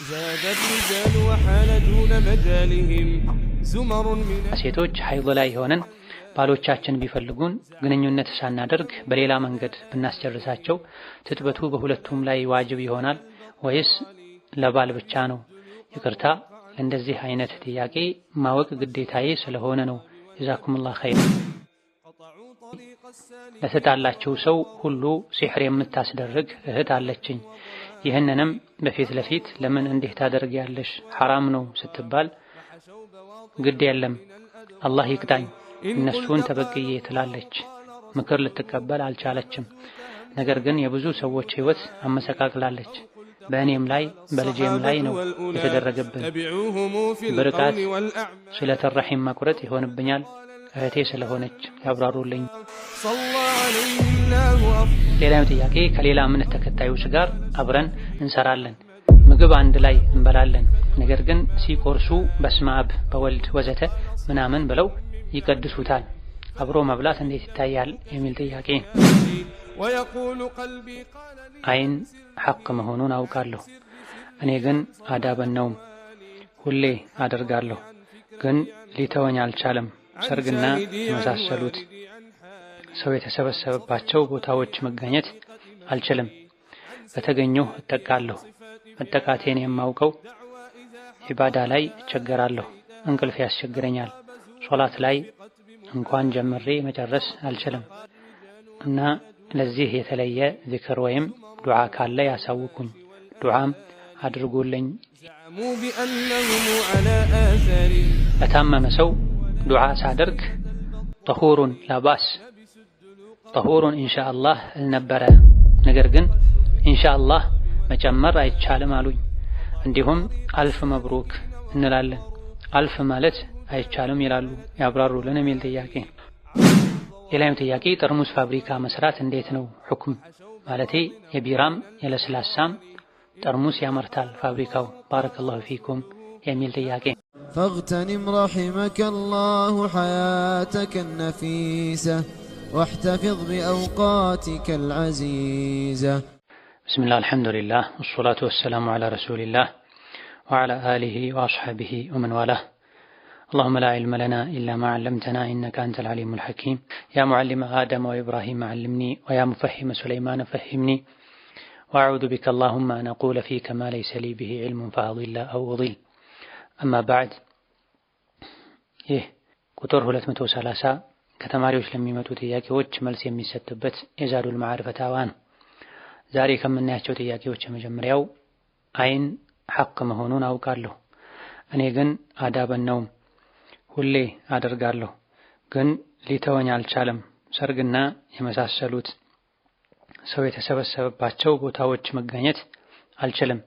زاد الرجال وحال دون مجالهم زمر من ሴቶች ሐይድ ላይ ሆነን ባሎቻችን ቢፈልጉን ግንኙነት ሳናደርግ በሌላ መንገድ ብናስጨርሳቸው ትጥበቱ በሁለቱም ላይ ዋጅብ ይሆናል ወይስ ለባል ብቻ ነው? ይቅርታ እንደዚህ አይነት ጥያቄ ማወቅ ግዴታዬ ስለሆነ ነው። ጀዛኩሙላህ ኸይር። ለተጣላችሁ ሰው ሁሉ ሲሕር የምታስደርግ እህት አለችኝ። ይህንንም በፊት ለፊት ለምን እንዲህ ታደርጊያለሽ ሐራም ነው ስትባል ግድ የለም አላህ ይቅጣኝ እነሱን ተበቅዬ ትላለች። ምክር ልትቀበል አልቻለችም። ነገር ግን የብዙ ሰዎች ህይወት አመሰቃቅላለች። በእኔም ላይ በልጄም ላይ ነው የተደረገብን። በርቃት ስለተረሂም መቁረጥ ይሆንብኛል። እህቴ ስለሆነች ያብራሩልኝ። ሌላው ጥያቄ ከሌላ እምነት ተከታዮች ጋር አብረን እንሰራለን፣ ምግብ አንድ ላይ እንበላለን። ነገር ግን ሲቆርሱ በስመ አብ በወልድ ወዘተ ምናምን ብለው ይቀድሱታል። አብሮ መብላት እንዴት ይታያል የሚል ጥያቄ። አይን ሐቅ መሆኑን አውቃለሁ። እኔ ግን አዳበነውም ሁሌ አደርጋለሁ፣ ግን ሊተወኝ አልቻለም። ሰርግና የመሳሰሉት ሰው የተሰበሰበባቸው ቦታዎች መገኘት አልችልም። በተገኘሁ እጠቃለሁ። መጠቃቴን የማውቀው ኢባዳ ላይ እቸገራለሁ፣ እንቅልፍ ያስቸግረኛል። ሶላት ላይ እንኳን ጀምሬ መጨረስ አልችልም እና ለዚህ የተለየ ዚክር ወይም ዱዓ ካለ ያሳውቁኝ፣ ዱዓም አድርጉልኝ። ለታመመ ሰው ዱዓ ሳደርግ ጠሁሩን ላባስ ጠሁሩን ኢንሻአላህ እልነበረ፣ ነገር ግን ኢንሻአላህ መጨመር አይቻልም አሉኝ። እንዲሁም አልፍ መብሩክ እንላለን። አልፍ ማለት አይቻልም ይላሉ፣ ያብራሩልን የሚል ጥያቄ። ሌላም ጥያቄ ጠርሙስ ፋብሪካ መስራት እንዴት ነው ሁክም? ማለቴ የቢራም የለስላሳም ጠርሙስ ያመርታል ፋብሪካው። ባረከላሁ ፊኩም የሚል ጥያቄ። فاغتنم رحمك الله حياتك النفيسة واحتفظ بأوقاتك العزيزة. بسم الله الحمد لله والصلاة والسلام على رسول الله وعلى آله وأصحابه ومن والاه. اللهم لا علم لنا إلا ما علمتنا إنك أنت العليم الحكيم. يا معلم آدم وإبراهيم علمني ويا مفهم سليمان فهمني وأعوذ بك اللهم أن أقول فيك ما ليس لي به علم فأضل أو أضل. أما بعد ቁጥር 230 ከተማሪዎች ለሚመጡ ጥያቄዎች መልስ የሚሰጥበት የዛዱል መዓሪፍ ፈታዋ ነው። ዛሬ ከምናያቸው ጥያቄዎች የመጀመሪያው አይን ሐቅ መሆኑን አውቃለሁ፣ እኔ ግን አዳበነውም ሁሌ አደርጋለሁ፣ ግን ሊተወኝ አልቻለም። ሰርግና የመሳሰሉት ሰው የተሰበሰበባቸው ቦታዎች መገኘት አልችልም።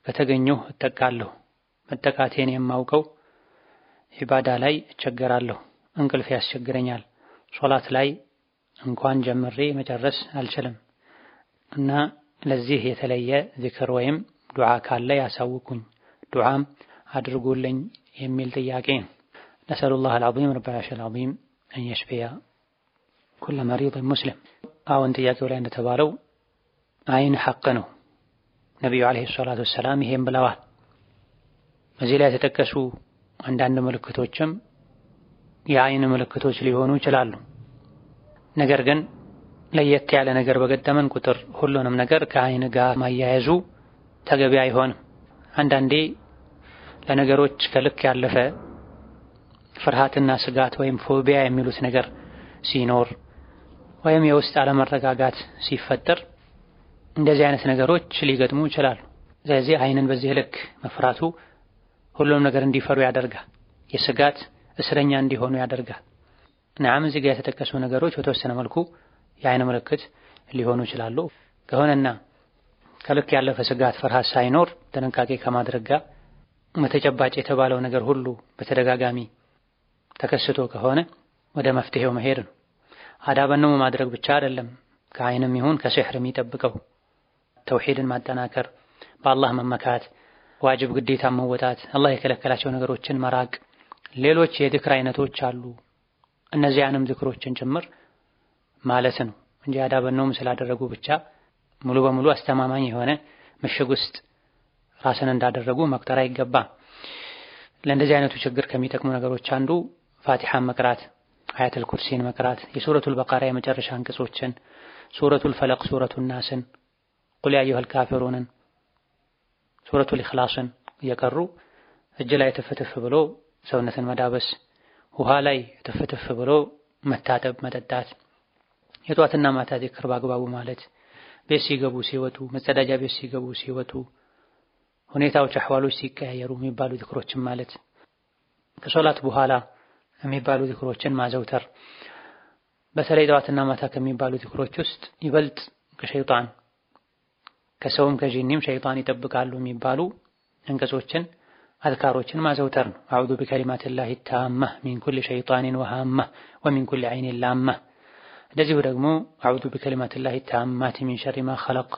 በተገኘሁ እጠቃለሁ። መጠቃቴን የማውቀው ኢባዳ ላይ እቸገራለሁ፣ እንቅልፍ ያስቸግረኛል። ሶላት ላይ እንኳን ጀምሬ መጨረስ አልችልም እና ለዚህ የተለየ ዚክር ወይም ዱዓ ካለ ያሳውቁኝ፣ ዱዓም አድርጉልኝ የሚል ጥያቄ ነው። ነስአሉላህ አልዓዚም ረብል ዓርሺል ዓዚም አን የሽፊየ ኩለ መሪድ ሙስሊም። አሁን ጥያቄው ላይ እንደተባለው አይን ሐቅ ነው። ነቢዩ ዓለይሂ ሰላቱ ወሰላም ይሄን ብለዋል። እዚህ ላይ የተጠቀሱ አንዳንድ ምልክቶችም የአይን ምልክቶች ሊሆኑ ይችላሉ። ነገር ግን ለየት ያለ ነገር በገጠመን ቁጥር ሁሉንም ነገር ከአይን ጋር ማያያዙ ተገቢ አይሆንም። አንዳንዴ ለነገሮች ከልክ ያለፈ ፍርሃትና ስጋት ወይም ፎቢያ የሚሉት ነገር ሲኖር ወይም የውስጥ አለመረጋጋት ሲፈጠር እንደዚህ አይነት ነገሮች ሊገጥሙ ይችላሉ። ስለዚህ አይንን በዚህ ልክ መፍራቱ ሁሉም ነገር እንዲፈሩ ያደርጋል፣ የስጋት እስረኛ እንዲሆኑ ያደርጋል። ነዓም እዚህ ጋር የተጠቀሱ ነገሮች በተወሰነ መልኩ የአይን ምልክት ሊሆኑ ይችላሉ። ከሆነና ከልክ ያለፈ ስጋት ፍርሃት ሳይኖር ጥንቃቄ ከማድረግ ጋር በተጨባጭ የተባለው ነገር ሁሉ በተደጋጋሚ ተከስቶ ከሆነ ወደ መፍትሄው መሄድ ነው። አዳበነው ማድረግ ብቻ አይደለም ከአይንም ይሁን ከሲሕር የሚጠብቀው ተውሂድን ማጠናከር፣ በአላህ መመካት፣ ዋጅብ ግዴታ መወጣት፣ አላህ የከለከላቸው ነገሮችን መራቅ፣ ሌሎች የዝክር አይነቶች አሉ። እነዚያንም ዝክሮችን ጭምር ማለት ነው እንጂ አዳበነውም ስላደረጉ ብቻ ሙሉ በሙሉ አስተማማኝ የሆነ ምሽግ ውስጥ ራስን እንዳደረጉ መቁጠር አይገባም። ለእንደዚህ አይነቱ ችግር ከሚጠቅሙ ነገሮች አንዱ ፋቲሓን መቅራት፣ አያተል ኩርሲን መቅራት፣ የሱረቱል በቀራ የመጨረሻ አንቀጾችን፣ ሱረቱል ፈለቅ፣ ሱረቱን ናስን፣ ቁል ያ አዩሀል ካፊሩንን፣ ሱረቱል ኢኽላስን እየቀሩ እጅ ላይ ትፍትፍ ብሎ ሰውነትን መዳበስ፣ ውሃ ላይ ትፍትፍ ብሎ መታጠብ፣ መጠጣት፣ የጧትና ማታ ዚክር በአግባቡ ማለት፣ ቤት ሲገቡ ሲወጡ፣ መጸዳጃ ቤት ሲገቡ ሲወጡ፣ ሁኔታዎች አህዋሎች ሲቀያየሩ የሚባሉ ዚክሮችን ማለት፣ ከሶላት በኋላ የሚባሉ ዚክሮችን ማዘውተር። በተለይ ጠዋትና ማታ ከሚባሉ ዚክሮች ውስጥ ይበልጥ ከሸይጣን ከሰውም ከጂኒም ሸይጣን ይጠብቃሉ የሚባሉ አንቀጾችን አዝካሮችን ማዘውተር ነው። አዑዙ ቢከሊማቲላሂ ታማህ ሚን ኩሊ ሸይጣኒን ወሃማህ ወሚን ኩሊ ዐይኒን ላማህ። እንደዚሁ ደግሞ አዑዙ ቢከሊማቲላሂ ታማቲ ሚን ሸሪ ማ ኸለቅ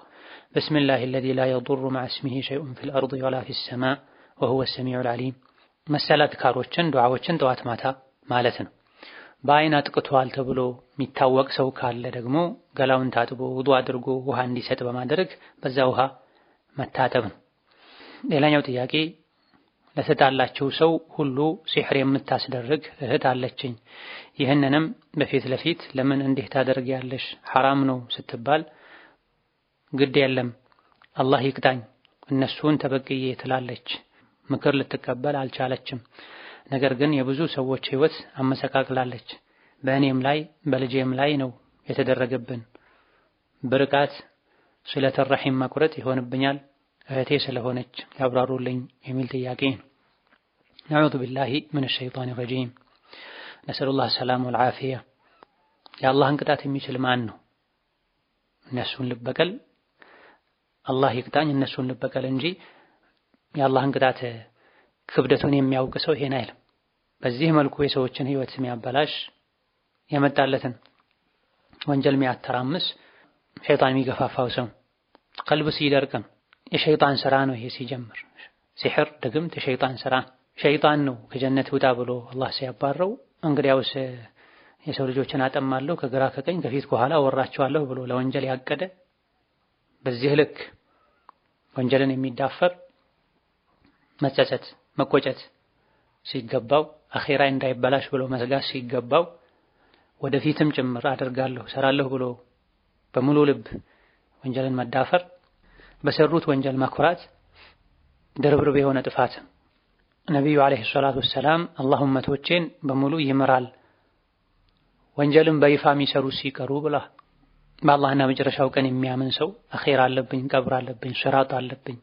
ብስሚላሂ አለዚ ላ የዱሩ መዐ እስሚሂ ሸይኡን ፊል አርዲ ወላ ፊስ ሰማእ ወሁወ ሰሚዑል ዐሊም። መሰል አዝካሮችን ዱዓዎችን ጠዋት ማታ ማለት ነው። በአይን አጥቅቷል ተብሎ የሚታወቅ ሰው ካለ ደግሞ ገላውን ታጥቦ ውዱእ አድርጎ ውሃ እንዲሰጥ በማድረግ በዛ ውሃ መታጠብ ነው። ሌላኛው ጥያቄ ለተጣላችሁ ሰው ሁሉ ሲሕር የምታስደርግ እህት አለችኝ። ይህንንም በፊት ለፊት ለምን እንዲህ ታደርጊያለሽ ሐራም ነው ስትባል ግድ የለም አላህ ይቅጣኝ እነሱን ተበቅዬ ትላለች። ምክር ልትቀበል አልቻለችም። ነገር ግን የብዙ ሰዎች ህይወት አመሰቃቅላለች። በእኔም ላይ በልጄም ላይ ነው የተደረገብን። ብርቃት ስለተ ረሒም መቁረጥ ይሆንብኛል እህቴ ስለሆነች ያብራሩልኝ የሚል ጥያቄ ነው። ነዑዙ ቢላሂ ሚነ ሸይጣኒ ረጂም። ነስአሉላህ ሰላም ወልዓፊያ። የአላህን ቅጣት የሚችል ማን ነው? እነሱን ልበቀል አላህ ይቅጣኝ እነሱን ልበቀል እንጂ የአላህን ቅጣት ክብደቱን የሚያውቅ ሰው ይሄን አይልም። በዚህ መልኩ የሰዎችን ህይወት የሚያበላሽ የመጣለትን ወንጀል የሚያተራምስ ሸይጣን የሚገፋፋው ሰው ቀልብ ሲደርቅም የሸይጣን ስራ ነው። ይሄ ሲጀምር ሲሕር ድግምት የሸይጣን ስራ፣ ሸይጣን ነው ከጀነት ውጣ ብሎ አላህ ሲያባረው እንግዲያውስ የሰው ልጆችን አጠማለሁ ከግራ ከቀኝ ከፊት ከኋላ ወራቸዋለሁ ብሎ ለወንጀል ያቀደ በዚህ ልክ ወንጀልን የሚዳፈር መጸጸት መቆጨት ሲገባው አኺራ እንዳይበላሽ ብሎ መስጋት ሲገባው ወደፊትም ጭምር አደርጋለሁ ሰራለሁ ብሎ በሙሉ ልብ ወንጀልን መዳፈር በሰሩት ወንጀል መኩራት ድርብርብ የሆነ ጥፋት። ነቢዩ ዓለይሂ ሰላቱ ወሰላም አላህ ኡመቶቼን በሙሉ ይምራል ወንጀልን በይፋ የሚሰሩ ሲቀሩ ብላ። በአላህና መጨረሻው ቀን የሚያምን ሰው አኺራ አለብኝ ቀብር አለብኝ ሲራጥ አለብኝ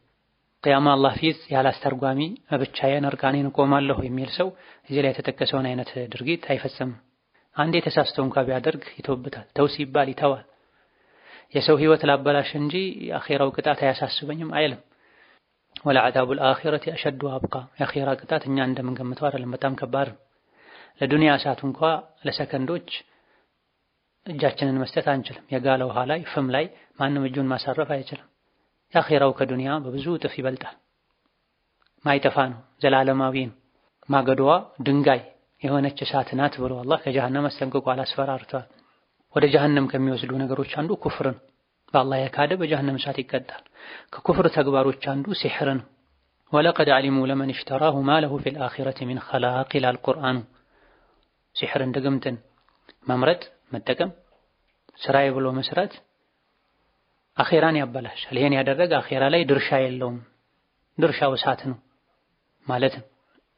ቅያማ አላህ ፊት ያላስተርጓሚ ብቻዬን እርቃኔን እቆማለሁ የሚል ሰው እዚህ ላይ የተጠቀሰውን አይነት ድርጊት አይፈጽምም። አንዴ ተሳስተው እንኳን ቢያደርግ ይተውበታል። ተው ሲባል ይተዋል። የሰው ህይወት ላበላሽ እንጂ የአኺራው ቅጣት አያሳስበኝም አይልም። ወለዐዛቡል አኺረቲ አሸዱ ወአብቃ። የአኺራ ቅጣት እኛ እንደምንገምተው አይደለም፣ በጣም ከባድ ነው። ለዱንያ እሳት እንኳን ለሰከንዶች እጃችንን መስጠት አንችልም። የጋለ ውሃ ላይ ፍም ላይ ማንም እጁን ማሳረፍ አይችልም። የአኺራው ከዱንያ በብዙ እጥፍ ይበልጣል። ማይጠፋ ነው፣ ዘላለማዊ ነው። ማገዶዋ ድንጋይ የሆነች እሳት ናት ብሎ አላህ ከጀሃነም አስጠንቅቋል፣ አስፈራርቷል። ወደ ጀሃነም ከሚወስዱ ነገሮች አንዱ ኩፍር ነው። በአላህ የካደ በጀሃነም እሳት ይቀጣል። ከኩፍር ተግባሮች አንዱ ሲሕር ነው። ወለቀድ ዓሊሙ ለመን እሽተራሁ ማ ለሁ ፊል አኺረቲ ሚን ኸላቅ ይላል ቁርአኑ። ሲሕርን ድግምትን መምረጥ መጠቀም ስራዬ ብሎ መስራት አኺራን ያበላሻል። ይሄን ያደረገ አኺራ ላይ ድርሻ የለውም፣ ድርሻው እሳት ነው ማለት ነው።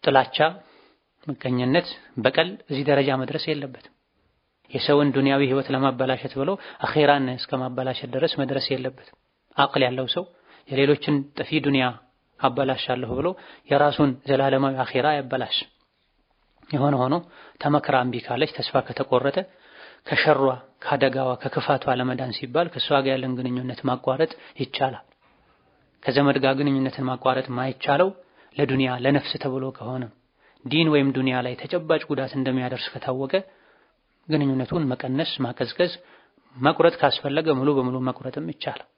ጥላቻ፣ ምቀኝነት፣ በቀል እዚህ ደረጃ መድረስ የለበትም። የሰውን ዱንያዊ ህይወት ለማበላሸት ብሎ አኺራን እስከ ማበላሸት ድረስ መድረስ የለበትም። አቅል ያለው ሰው የሌሎችን ጥፊ ዱንያ አበላሻለሁ ብሎ የራሱን ዘላለማዊ አኺራ ያበላሽ። የሆነ ሆኖ ተመክራ እምቢ ካለች ተስፋ ከተቆረጠ ከሸሯ ከአደጋዋ ከክፋቷ ለመዳን ሲባል ከሷ ጋር ያለን ግንኙነት ማቋረጥ ይቻላል። ከዘመድ ጋር ግንኙነትን ማቋረጥ ማይቻለው ለዱንያ ለነፍስ ተብሎ ከሆነ ዲን ወይም ዱንያ ላይ ተጨባጭ ጉዳት እንደሚያደርስ ከታወቀ ግንኙነቱን መቀነስ ማቀዝቀዝ መቁረጥ ካስፈለገ ሙሉ በሙሉ መቁረጥም ይቻላል።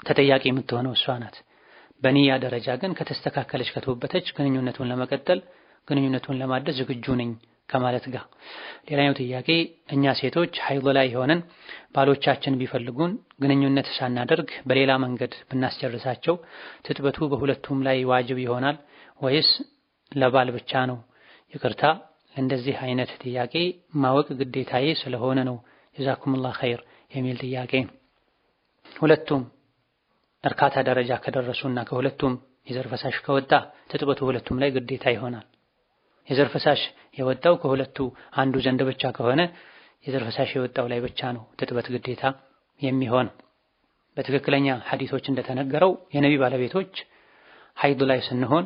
ተጠያቂ የምትሆነው እሷ ናት። በኒያ ደረጃ ግን ከተስተካከለች ከተወበተች ግንኙነቱን ለመቀጠል ግንኙነቱን ለማደስ ዝግጁ ነኝ ከማለት ጋር። ሌላኛው ጥያቄ እኛ ሴቶች ሐይድ ላይ ሆነን ባሎቻችን ቢፈልጉን ግንኙነት ሳናደርግ በሌላ መንገድ ብናስጨርሳቸው ትጥበቱ በሁለቱም ላይ ዋጅብ ይሆናል ወይስ ለባል ብቻ ነው? ይቅርታ እንደዚህ አይነት ጥያቄ ማወቅ ግዴታዬ ስለሆነ ነው። ጀዛኩሙላህ ኸይር የሚል ጥያቄ። ሁለቱም እርካታ ደረጃ ከደረሱና ከሁለቱም የዘር ፈሳሽ ከወጣ ትጥበቱ ሁለቱም ላይ ግዴታ ይሆናል። የዘር ፈሳሽ የወጣው ከሁለቱ አንዱ ዘንድ ብቻ ከሆነ የዘር ፈሳሽ የወጣው ላይ ብቻ ነው ትጥበት ግዴታ የሚሆን። በትክክለኛ ሐዲሶች እንደተነገረው የነቢ ባለቤቶች ሐይድ ላይ ስንሆን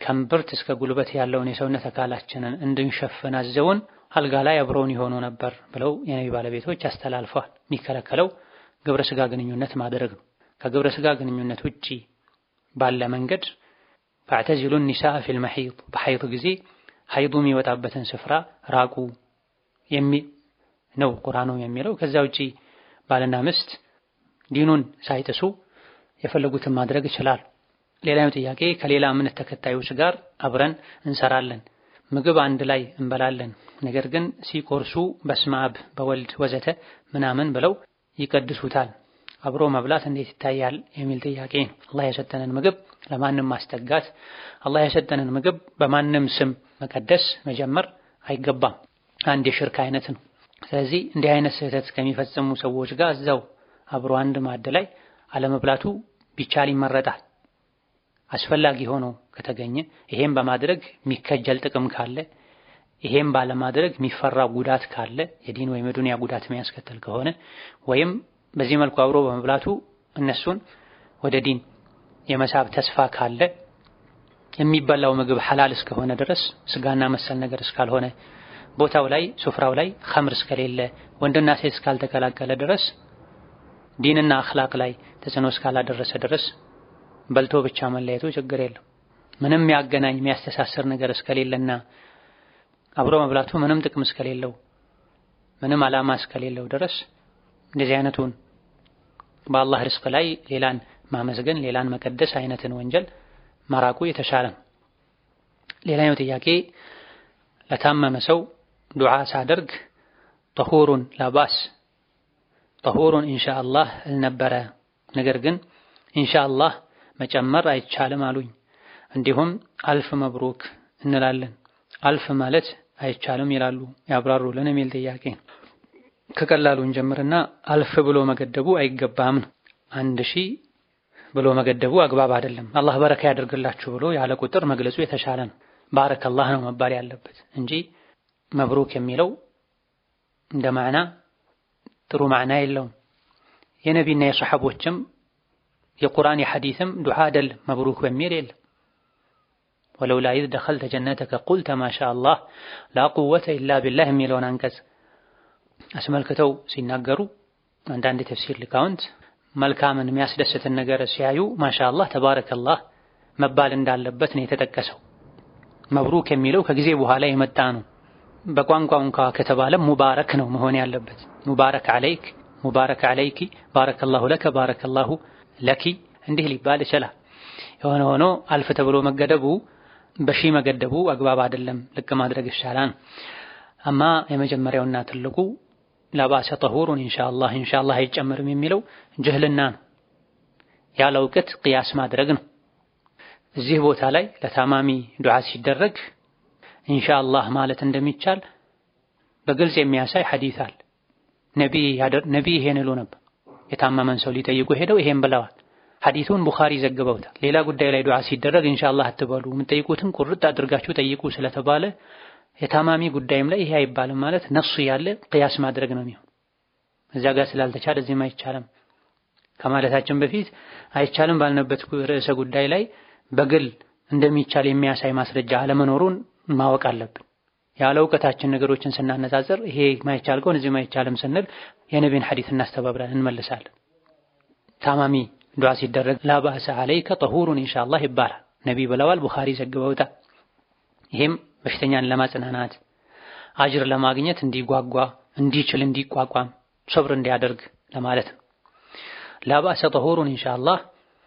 ከእምብርት እስከ ጉልበት ያለውን የሰውነት አካላችንን እንድንሸፍን አዘውን አልጋ ላይ አብረውን ይሆኑ ነበር ብለው የነቢ ባለቤቶች አስተላልፈዋል። የሚከለከለው ግብረ ስጋ ግንኙነት ማድረግ ነው። ከግብረ ስጋ ግንኙነት ውጪ ባለ መንገድ ፈዕተዚሉ ኒሳእ ፊል መሒድ በሐይድ ጊዜ ሐይዱ የሚወጣበትን ስፍራ ራቁ የሚል ነው ቁርአኑ የሚለው። ከዛ ውጪ ባልና ሚስት ዲኑን ሳይጥሱ የፈለጉትን ማድረግ ይችላል። ሌላኛው ጥያቄ ከሌላ እምነት ተከታዮች ጋር አብረን እንሰራለን፣ ምግብ አንድ ላይ እንበላለን፣ ነገር ግን ሲቆርሱ በስመ አብ በወልድ ወዘተ ምናምን ብለው ይቀድሱታል። አብሮ መብላት እንዴት ይታያል የሚል ጥያቄ ነው። አላህ የሰጠንን ምግብ ለማንም ማስጠጋት፣ አላህ የሰጠንን ምግብ በማንም ስም መቀደስ መጀመር አይገባም። አንድ የሽርክ አይነት ነው። ስለዚህ እንዲህ አይነት ስህተት ከሚፈጽሙ ሰዎች ጋር እዛው አብሮ አንድ ማዕድ ላይ አለመብላቱ ቢቻል ይመረጣል። አስፈላጊ ሆኖ ከተገኘ ይሄን በማድረግ የሚከጀል ጥቅም ካለ፣ ይሄን ባለማድረግ የሚፈራ ጉዳት ካለ፣ የዲን ወይም የዱንያ ጉዳት የሚያስከትል ከሆነ ወይም በዚህ መልኩ አብሮ በመብላቱ እነሱን ወደ ዲን የመሳብ ተስፋ ካለ፣ የሚበላው ምግብ ሐላል እስከሆነ ድረስ ስጋና መሰል ነገር እስካልሆነ፣ ቦታው ላይ ሱፍራው ላይ ኸምር እስከሌለ፣ ወንድና ሴት እስካልተቀላቀለ ድረስ፣ ዲንና አኽላቅ ላይ ተጽዕኖ እስካላደረሰ ድረስ በልቶ ብቻ መለየቱ ችግር የለም። ምንም የሚያገናኝ የሚያስተሳስር ነገር እስከሌለና አብሮ መብላቱ ምንም ጥቅም እስከሌለው፣ ምንም ዓላማ እስከሌለው ድረስ እንደዚህ አይነቱን በአላህ ርዝቅ ላይ ሌላን ማመስገን ሌላን መቀደስ አይነትን ወንጀል መራቁ የተሻለ ነው። ሌላኛው ጥያቄ ለታመመ ሰው ዱዓ ሳደርግ ጠሁሩን ላባስ ጠሁሩን ኢንሻአላህ አልነበረ፣ ነገር ግን ኢንሻአላህ መጨመር አይቻልም አሉኝ። እንዲሁም አልፍ መብሩክ እንላለን፣ አልፍ ማለት አይቻልም ይላሉ፣ ያብራሩልን የሚል ጥያቄ። ከቀላሉ እንጀምርና አልፍ ብሎ መገደቡ አይገባም ነው። 1000 ብሎ መገደቡ አግባብ አይደለም። አላህ በረካ ያደርግላችሁ ብሎ ያለ ቁጥር መግለጹ የተሻለ ነው። ባረከላህ ነው መባል ያለበት እንጂ መብሩክ የሚለው እንደ ማዕና ጥሩ ማዕና የለውም። የነቢና የሰሐቦችም የቁርአን የሐዲስም ዱዓ አይደለም መብሩክ በሚል የለም። ወለውላ ኢዝ ደኸልተ ጀነተከ ቁልተ ማሻአላህ ላ ቁወተ ኢላ ቢላህ የሚለውን አንቀጽ አስመልክተው ሲናገሩ አንዳንድ ተፍሲር ሊቃውንት መልካምን የሚያስደስትን ነገር ሲያዩ ማሻአላህ ተባረከላህ መባል እንዳለበት ነው የተጠቀሰው። መብሩክ የሚለው ከጊዜ በኋላ የመጣ ነው። በቋንቋው እንኳ ከተባለ ሙባረክ ነው መሆን ያለበት። ሙባረክ አለይክ፣ ሙባረክ አለይኪ፣ ባረከላሁ ለከ፣ ባረከላሁ ለኪ እንዲህ ሊባል ይችላል። የሆነ ሆኖ አልፍ ተብሎ መገደቡ በሺ መገደቡ አግባብ አይደለም፣ ልቅ ማድረግ ይሻላል። አማ የመጀመሪያውና ትልቁ ለባሰ ጠሁሩን ኢንሻአላህ አይጨምርም የሚለው ጅህልና ነው፣ ያለ እውቀት ቅያስ ማድረግ ነው። እዚህ ቦታ ላይ ለታማሚ ዱዓ ሲደረግ ኢንሻአላህ ማለት እንደሚቻል በግልጽ የሚያሳይ ሐዲስ አለ። ነቢ ይሄን ይሉ ነበር። የታመመን ሰው ሊጠይቁ ሄደው ይሄን ብለዋል። ሐዲሱን ቡኻሪ ዘግበውታል። ሌላ ጉዳይ ላይ ዱዓ ሲደረግ ኢንሻአላህ አትበሉ፣ የምትጠይቁትን ቁርጥ አድርጋችሁ ጠይቁ ስለተባለ የታማሚ ጉዳይም ላይ ይሄ አይባልም ማለት ነሱ ያለ ቅያስ ማድረግ ነው የሚሆን። እዛ ጋር ስላልተቻለ እዚህም አይቻልም ከማለታችን በፊት አይቻልም ባልነበት ርዕሰ ጉዳይ ላይ በግል እንደሚቻል የሚያሳይ ማስረጃ አለመኖሩን ማወቅ አለብን። ያለ እውቀታችን ነገሮችን ስናነጻጽር ይሄ ማይቻል ከሆነ እዚህ ማይቻልም ስንል የነቢን ሐዲስ እናስተባብለን እንመልሳለን። ታማሚ ዱዓ ሲደረግ ላ ባእሰ አለይከ ጠሁሩን ኢንሻአላህ ይባላል። ነቢ ብለዋል፣ ቡኻሪ ዘግበውታል። ይሄም በሽተኛን ለማጽናናት አጅር ለማግኘት እንዲጓጓ እንዲችል እንዲቋቋም ሶብር እንዲያደርግ ለማለት ነው። ላ ባእሰ ጠሁሩን ኢንሻአላህ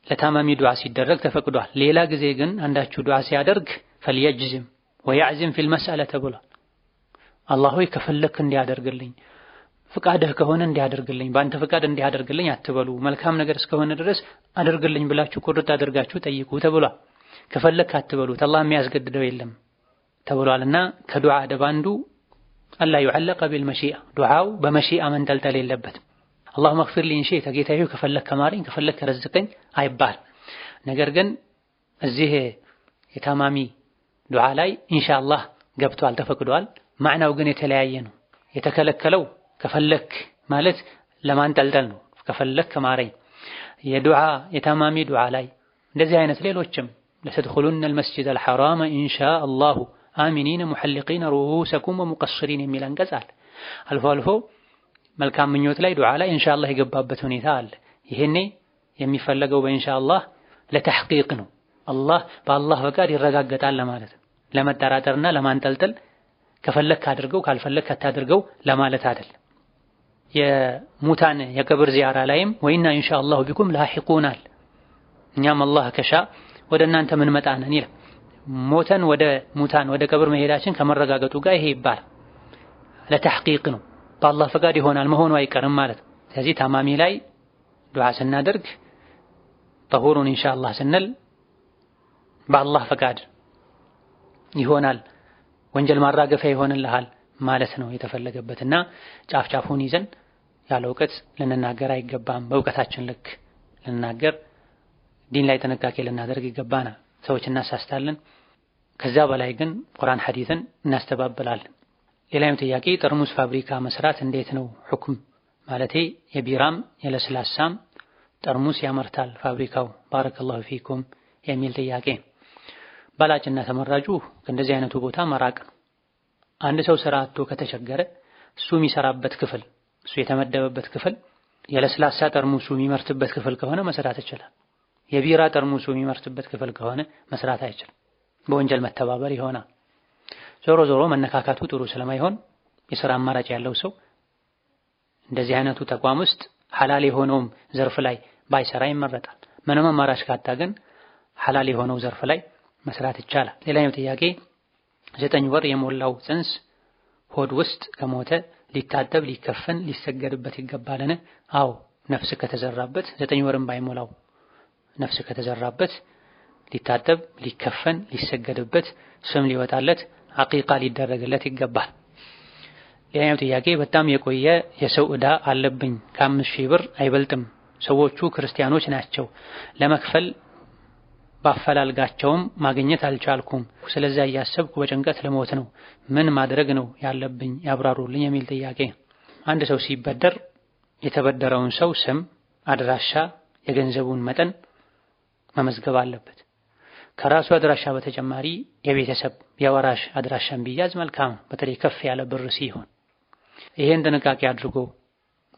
ለታማሚ ዱዓ ሲደረግ ተፈቅዷል። ሌላ ጊዜ ግን አንዳችሁ ዱዓ ሲያደርግ ፈልየጅዝም ወያዕዝም ፊል መስአለ ተብሏል። አላህ ሆይ ከፈለክ እንዲያደርግልኝ ፍቃድህ ከሆነ እንዲያደርግልኝ በአንተ ፍቃድ እንዲያደርግልኝ አትበሉ። መልካም ነገር እስከሆነ ድረስ አድርግልኝ ብላችሁ ቁርጥ አድርጋችሁ ጠይቁ ተብሏል። ከፈለክ አትበሉት አላህ የሚያስገድደው የለም ተብሏልና ከዱዓ አደብ አንዱ አላ ይعلق بالمشيئة ዱዓው በመሺአ መንጠልጠል የለበትም። اللهم اغفر لي ان شئت ጌታዬ ከፈለክ ከማረኝ ከፈለክ ረዝቀኝ አይባል። ነገር ግን እዚህ የታማሚ ዱዓ ላይ ኢንሻአላህ ገብቷል ተፈቅዷል። ማዕናው ግን የተለያየ ነው። የተከለከለው ከፈለክ ማለት ለማንጠልጠል ነው። ከፈለክ ከማረኝ የዱዓ የታማሚ ዱዓ ላይ እንደዚህ አይነት ሌሎችም ለተድኹሉነ المسجد الحرام ان شاء الله آمنين محلقين رؤوسكم ومقصرين የሚል አንቀጽ አለ። አልፎ አልፎ መልካም ምኞት ላይ ዱዓ ላይ ኢንሻአላህ የገባበት ሁኔታ አለ። ይሄኔ የሚፈለገው በኢንሻአላህ ለተሕቂቅ ነው። አላህ በአላህ ፈቃድ ይረጋገጣል ለማለት ነው። ለመጠራጠርና ለማንጠልጠል ከፈለክ አድርገው ካልፈለክ አታድርገው ለማለት አይደለም። የሙታን የቀብር ዚያራ ላይም ወይና ኢንሻአላህ ቢኩም ላሂቁናል እኛም አላህ ከሻ ወደ እናንተ ምን መጣነን ይላል። ሞተን ወደ ሙታን ወደ ቀብር መሄዳችን ከመረጋገጡ ጋር ይሄ ይባል ለተሕቂቅ ነው። በአላህ ፈቃድ ይሆናል መሆኑ አይቀርም ማለት ነው። ስለዚህ ታማሚ ላይ ዱዓ ስናደርግ ጠሁሩን ኢንሻአላህ ስንል በአላህ ፈቃድ ይሆናል ወንጀል ማራገፊያ ይሆንልሃል ማለት ነው የተፈለገበትና ጫፍ ጫፉን ይዘን ያለ እውቀት ልንናገር አይገባም። በእውቀታችን ልክ ልንናገር ዲን ላይ ጥንቃቄ ልናደርግ ይገባናል። ሰዎች እናሳስታለን። ከዛ በላይ ግን ቁርአን ሐዲስን እናስተባብላለን። ሌላኛው ጥያቄ ጠርሙስ ፋብሪካ መስራት እንዴት ነው ሁክም? ማለቴ የቢራም የለስላሳም ጠርሙስ ያመርታል ፋብሪካው ባረከላሁ ፊኩም የሚል ጥያቄ። ባላጭና ተመራጩ ከእንደዚህ አይነቱ ቦታ መራቅ ነው። አንድ ሰው ስራ አጥቶ ከተቸገረ እሱ የሚሰራበት ክፍል እሱ የተመደበበት ክፍል የለስላሳ ጠርሙሱ የሚመርትበት ክፍል ከሆነ መስራት ይችላል። የቢራ ጠርሙሱ የሚመርትበት ክፍል ከሆነ መስራት አይችልም። በወንጀል መተባበር ይሆናል። ዞሮ ዞሮ መነካካቱ ጥሩ ስለማይሆን የሥራ አማራጭ ያለው ሰው እንደዚህ አይነቱ ተቋም ውስጥ ሐላል የሆነውም ዘርፍ ላይ ባይሰራ ይመረጣል። ምንም አማራጭ ካጣ ግን ሐላል የሆነው ዘርፍ ላይ መስራት ይቻላል። ሌላኛው ጥያቄ 9 ወር የሞላው ጽንስ ሆድ ውስጥ ከሞተ ሊታጠብ ሊከፈን ሊሰገድበት ይገባልን? አዎ ነፍስ ከተዘራበት 9 ወርም ባይሞላው ነፍስ ከተዘራበት ሊታጠብ ሊከፈን ሊሰገድበት ስም ሊወጣለት አቂቃ ሊደረግለት ይገባል። ሌላኛው ጥያቄ በጣም የቆየ የሰው ዕዳ አለብኝ ከ5000 ብር አይበልጥም። ሰዎቹ ክርስቲያኖች ናቸው። ለመክፈል ባፈላልጋቸውም ማግኘት አልቻልኩም። ስለዚህ እያሰብኩ በጭንቀት ለሞት ነው። ምን ማድረግ ነው ያለብኝ ያብራሩልኝ የሚል ጥያቄ። አንድ ሰው ሲበደር የተበደረውን ሰው ስም፣ አድራሻ፣ የገንዘቡን መጠን መመዝገብ አለበት። ከራሱ አድራሻ በተጨማሪ የቤተሰብ የወራሽ አድራሻን ቢያዝ መልካም፣ በተለይ ከፍ ያለ ብር ሲሆን። ይሄን ጥንቃቄ አድርጎ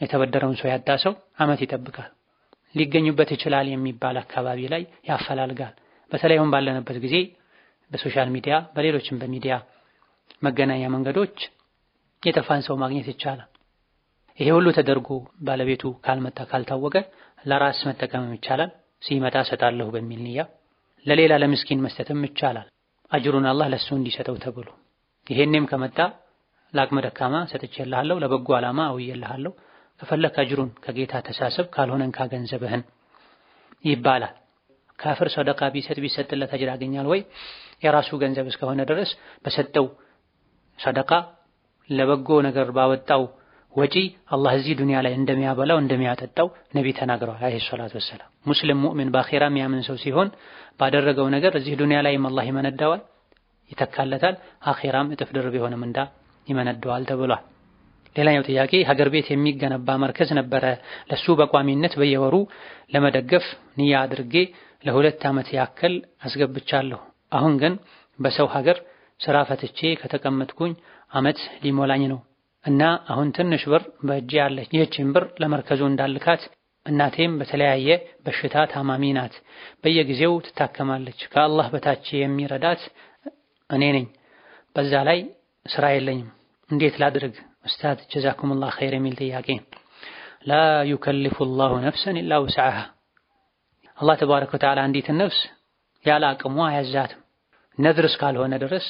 የተበደረውን ሰው ያጣ ሰው ዓመት ይጠብቃል። ሊገኙበት ይችላል የሚባል አካባቢ ላይ ያፈላልጋል። በተለይ አሁን ባለንበት ጊዜ በሶሻል ሚዲያ በሌሎችም በሚዲያ መገናኛ መንገዶች የጠፋን ሰው ማግኘት ይቻላል። ይሄ ሁሉ ተደርጎ ባለቤቱ ካልመጣ ካልታወቀ ለራስ መጠቀም ይቻላል። ሲመጣ ሰጣለሁ በሚል ንያ ለሌላ ለምስኪን መስጠትም ይቻላል። አጅሩን አላህ ለሱ እንዲሰጠው ተብሎ ይሄንም ከመጣ ለአቅመ ደካማ ሰጥቼልሃለሁ፣ ለበጎ ዓላማ አውዬልሃለሁ፣ ከፈለክ አጅሩን ከጌታ ተሳሰብ፣ ካልሆነን ካገንዘብህን ይባላል። ካፍር ሰደቃ ቢሰጥ ቢሰጥለት አጅር ያገኛል ወይ? የራሱ ገንዘብ እስከሆነ ድረስ በሰጠው ሰደቃ ለበጎ ነገር ባወጣው ወጪ አላህ እዚህ ዱንያ ላይ እንደሚያበላው እንደሚያጠጣው ነቢ ተናግረዋል አለይሂ ሰላቱ ወሰላም። ሙስሊም ሙእሚን በአኺራ የሚያምን ሰው ሲሆን ባደረገው ነገር እዚህ ዱንያ ላይም አላህ ይመነዳዋል፣ ይተካለታል፣ አኺራም እጥፍ ድርብ የሆነ ምንዳ ይመነዳዋል ተብሏል። ሌላኛው ጥያቄ ሀገር ቤት የሚገነባ መርከዝ ነበረ። ለሱ በቋሚነት በየወሩ ለመደገፍ ንያ አድርጌ ለ2 ዓመት ያክል አስገብቻለሁ። አሁን ግን በሰው ሀገር ስራ ፈትቼ ከተቀመጥኩኝ ዓመት ሊሞላኝ ነው እና አሁን ትንሽ ብር በእጄ አለች። ይህችን ብር ለመርከዙ እንዳልካት፣ እናቴም በተለያየ በሽታ ታማሚ ናት፣ በየጊዜው ትታከማለች። ከአላህ በታች የሚረዳት እኔ ነኝ። በዛ ላይ ስራ የለኝም። እንዴት ላድርግ ኡስታዝ ጀዛኩሙላህ ኸይር የሚል ጥያቄ። ላ ዩከልፉ ላሁ ነፍሰን ኢላ ውስዐሃ። አላህ ተባረከ ወተዓላ አንዲትን ነፍስ ያለ አቅሟ አያዛትም። ነድር እስካልሆነ ድረስ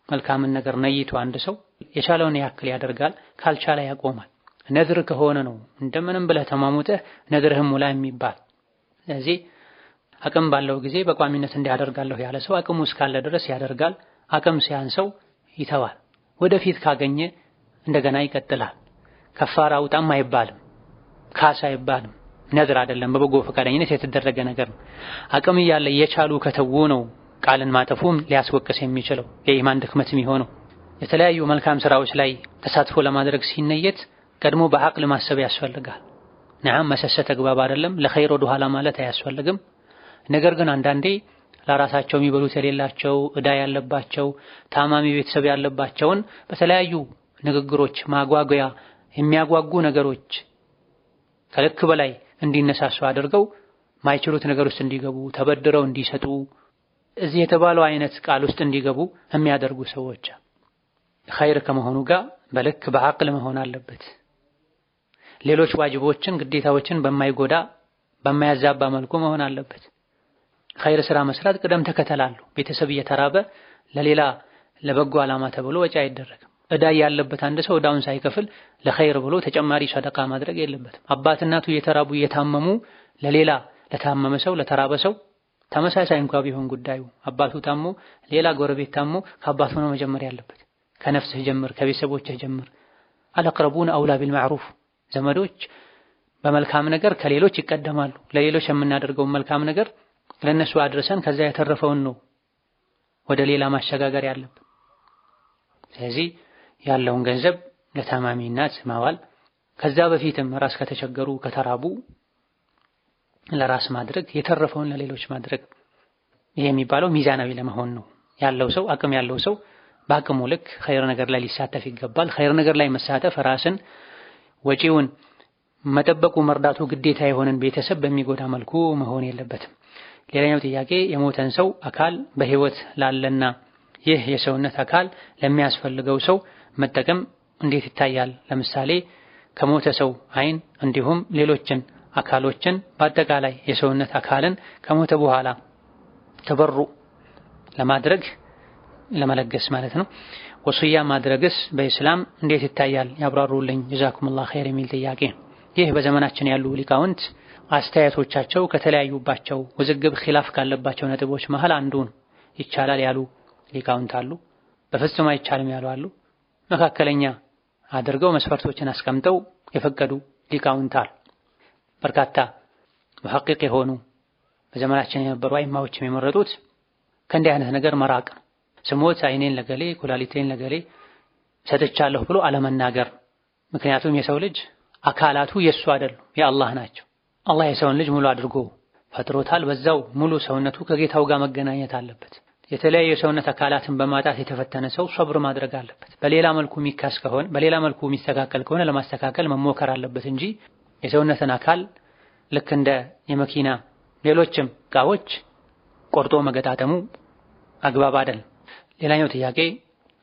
መልካምን ነገር ነይቶ አንድ ሰው የቻለውን ያክል ያደርጋል፣ ካልቻለ ያቆማል። ነድር ከሆነ ነው እንደምንም ብለህ ተማሙተህ ነድርህም ሙላ የሚባል። ስለዚህ አቅም ባለው ጊዜ በቋሚነት እንዲያደርጋለሁ ያለ ሰው አቅሙ እስካለ ድረስ ያደርጋል። አቅም ሲያንሰው ይተዋል። ወደፊት ካገኘ እንደገና ይቀጥላል። ከፋራ አውጣም አይባልም፣ ካሳ አይባልም። ነድር አይደለም፣ በበጎ ፈቃደኝነት የተደረገ ነገር ነው። አቅም እያለ እየቻሉ ከተው ነው ቃልን ማጠፉም ሊያስወቅስ የሚችለው የኢማን ድክመት የሚሆነው። የተለያዩ መልካም ስራዎች ላይ ተሳትፎ ለማድረግ ሲነየት ቀድሞ በአቅል ማሰብ ያስፈልጋል። ነዓም መሰሰት አግባብ አይደለም፣ ለኸይር ወደ ኋላ ማለት አያስፈልግም። ነገር ግን አንዳንዴ ለራሳቸው የሚበሉት የሌላቸው ዕዳ ያለባቸው ታማሚ ቤተሰብ ያለባቸውን በተለያዩ ንግግሮች ማጓጓያ የሚያጓጉ ነገሮች ከልክ በላይ እንዲነሳሱ አድርገው ማይችሉት ነገር ውስጥ እንዲገቡ ተበድረው እንዲሰጡ እዚህ የተባለው አይነት ቃል ውስጥ እንዲገቡ የሚያደርጉ ሰዎች ኸይር ከመሆኑ ጋር በልክ በአቅል መሆን አለበት። ሌሎች ዋጅቦችን ግዴታዎችን በማይጎዳ በማያዛባ መልኩ መሆን አለበት። ኸይር ስራ መስራት ቅደም ተከተል አለው። ቤተሰብ እየተራበ ለሌላ ለበጎ ዓላማ ተብሎ ወጪ አይደረግም። ዕዳ ያለበት አንድ ሰው ዕዳውን ሳይከፍል ለኸይር ብሎ ተጨማሪ ሰደቃ ማድረግ የለበትም። አባት እናቱ እየተራቡ እየታመሙ ለሌላ ለታመመ ሰው ለተራበ ሰው ተመሳሳይ እንኳን ቢሆን ጉዳዩ አባቱ ታሞ ሌላ ጎረቤት ታሞ ከአባቱ ነው መጀመር ያለበት። ከነፍስህ ጀምር፣ ከቤተሰቦችህ ጀምር። አልአቅረቡን አውላ ቢልማዕሩፍ ዘመዶች በመልካም ነገር ከሌሎች ይቀደማሉ። ለሌሎች የምናደርገው መልካም ነገር ለነሱ አድርሰን ከዛ የተረፈውን ነው ወደ ሌላ ማሸጋገር ያለብን። ስለዚህ ያለውን ገንዘብ ለታማሚ እናት ማዋል፣ ከዛ በፊትም ራስ ከተቸገሩ ከተራቡ ለራስ ማድረግ፣ የተረፈውን ለሌሎች ማድረግ። ይሄ የሚባለው ሚዛናዊ ለመሆን ነው። ያለው ሰው አቅም ያለው ሰው በአቅሙ ልክ ኸይር ነገር ላይ ሊሳተፍ ይገባል። ኸይር ነገር ላይ መሳተፍ ራስን ወጪውን መጠበቁ መርዳቱ ግዴታ የሆነን ቤተሰብ በሚጎዳ መልኩ መሆን የለበትም። ሌላኛው ጥያቄ የሞተን ሰው አካል በህይወት ላለና ይህ የሰውነት አካል ለሚያስፈልገው ሰው መጠቀም እንዴት ይታያል? ለምሳሌ ከሞተ ሰው አይን እንዲሁም ሌሎችን አካሎችን በአጠቃላይ የሰውነት አካልን ከሞተ በኋላ ተበሩ ለማድረግ ለመለገስ ማለት ነው። ወስያ ማድረግስ በእስላም እንዴት ይታያል? ያብራሩልኝ ጀዛኩሙላህ ኸይር የሚል ጥያቄ። ይህ በዘመናችን ያሉ ሊቃውንት አስተያየቶቻቸው ከተለያዩባቸው ውዝግብ ኺላፍ ካለባቸው ነጥቦች መሃል አንዱ ነው። ይቻላል ያሉ ሊቃውንት አሉ፣ በፍጹም አይቻልም ያሉ አሉ። መካከለኛ አድርገው መስፈርቶችን አስቀምጠው የፈቀዱ ሊቃውንት አሉ። በርካታ ሙሐቂቅ የሆኑ በዘመናችን የነበሩ አይማዎች የሚመረጡት ከእንዲህ አይነት ነገር መራቅ ነው። ስሞት አይኔን ለገሌ ኩላሊቴን ለገሌ ሰጥቻለሁ ብሎ አለመናገር። ምክንያቱም የሰው ልጅ አካላቱ የሱ አይደሉም፣ የአላህ ናቸው። አላህ የሰውን ልጅ ሙሉ አድርጎ ፈጥሮታል። በዛው ሙሉ ሰውነቱ ከጌታው ጋር መገናኘት አለበት። የተለያዩ የሰውነት አካላትን በማጣት የተፈተነ ሰው ሶብር ማድረግ አለበት። በሌላ መልኩ የሚካስ ከሆነ በሌላ መልኩ የሚስተካከል ከሆነ ለማስተካከል መሞከር አለበት እንጂ የሰውነትን አካል ልክ እንደ የመኪና ሌሎችም እቃዎች ቆርጦ መገጣጠሙ አግባብ አይደለም። ሌላኛው ጥያቄ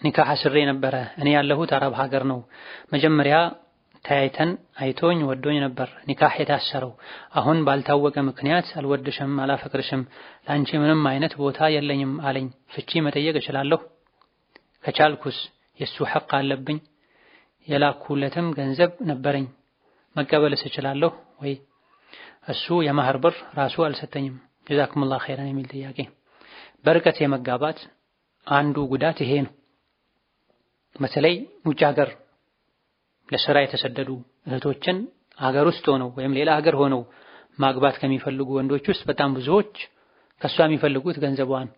ኒካህ አስሬ ነበረ። እኔ ያለሁት አረብ ሀገር ነው። መጀመሪያ ተያይተን አይቶኝ ወዶኝ ነበር ኒካህ የታሰረው። አሁን ባልታወቀ ምክንያት አልወድሽም፣ አላፈቅርሽም፣ ላንቺ ምንም አይነት ቦታ የለኝም አለኝ። ፍቺ መጠየቅ እችላለሁ? ከቻልኩስ የሱ ሐቅ አለብኝ? የላኩለትም ገንዘብ ነበረኝ መቀበልስ እችላለሁ ወይ? እሱ የማህር ብር ራሱ አልሰጠኝም። ጀዛኩሙላህ ኸይራን የሚል ጥያቄ። በርቀት የመጋባት አንዱ ጉዳት ይሄ ነው። በተለይ ውጭ ሀገር ለስራ የተሰደዱ እህቶችን ሀገር ውስጥ ሆነው ወይም ሌላ ሀገር ሆነው ማግባት ከሚፈልጉ ወንዶች ውስጥ በጣም ብዙዎች ከሷ የሚፈልጉት ገንዘቧን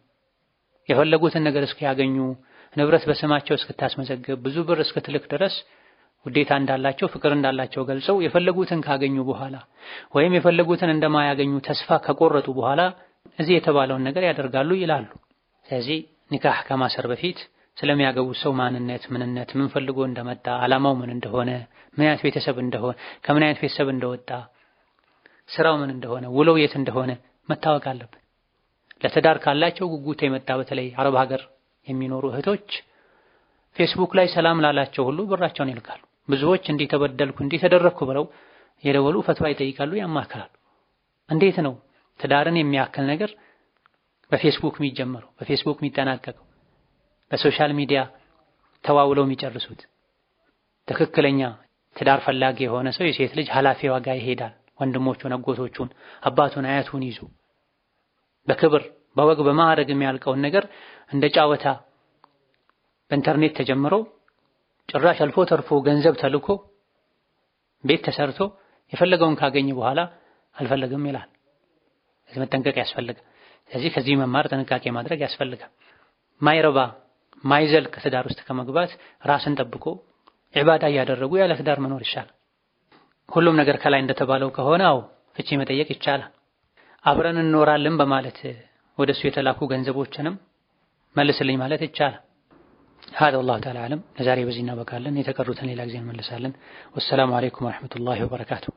የፈለጉትን ነገር እስኪያገኙ ንብረት በስማቸው እስክታስመዘግብ ብዙ ብር እስክትልክ ድረስ ውዴታ እንዳላቸው ፍቅር እንዳላቸው ገልጸው የፈለጉትን ካገኙ በኋላ ወይም የፈለጉትን እንደማያገኙ ተስፋ ከቆረጡ በኋላ እዚህ የተባለውን ነገር ያደርጋሉ ይላሉ። ስለዚህ ኒካህ ከማሰር በፊት ስለሚያገቡት ሰው ማንነት፣ ምንነት፣ ምን ፈልጎ እንደመጣ፣ ዓላማው ምን እንደሆነ፣ ምን አይነት ቤተሰብ እንደሆነ፣ ከምን አይነት ቤተሰብ እንደወጣ፣ ስራው ምን እንደሆነ፣ ውለው የት እንደሆነ መታወቅ አለበት። ለትዳር ካላቸው ጉጉት የመጣ በተለይ አረብ ሀገር የሚኖሩ እህቶች ፌስቡክ ላይ ሰላም ላላቸው ሁሉ ብራቸውን ይልካሉ። ብዙዎች እንዲህ ተበደልኩ እንዲህ ተደረግኩ ብለው የደወሉ ፈትዋ ይጠይቃሉ፣ ያማክራሉ። እንዴት ነው ትዳርን የሚያክል ነገር በፌስቡክ የሚጀመረው በፌስቡክ የሚጠናቀቀው? በሶሻል ሚዲያ ተዋውለው የሚጨርሱት። ትክክለኛ ትዳር ፈላጊ የሆነ ሰው የሴት ልጅ ኃላፊዋ ጋር ይሄዳል። ወንድሞቹን፣ አጎቶቹን፣ አባቱን፣ አያቱን ይዞ በክብር በወግ በማዕረግ የሚያልቀውን ነገር እንደ ጫወታ በኢንተርኔት ተጀምሮ ጭራሽ አልፎ ተርፎ ገንዘብ ተልኮ ቤት ተሰርቶ የፈለገውን ካገኘ በኋላ አልፈለግም ይላል። ስለዚህ መጠንቀቅ ያስፈልጋል። ስለዚህ ከዚህ መማር ጥንቃቄ ማድረግ ያስፈልጋል። ማይረባ ማይዘልቅ ትዳር ውስጥ ከመግባት ራስን ጠብቆ ዒባዳ እያደረጉ ያለ ትዳር መኖር ይሻላል። ሁሉም ነገር ከላይ እንደተባለው ከሆነ አው ፍቺ መጠየቅ ይቻላል። አብረን እንኖራለን በማለት ወደሱ የተላኩ ገንዘቦችንም መልስልኝ ማለት ይቻላል። هذا والله تعالى أعلم። ለዛሬ በዚህ እናበቃለን። የተቀሩትን ሌላ ጊዜ እንመልሳለን። ወሰላሙ አለይኩም ወራህመቱላሂ ወበረካቱሁ።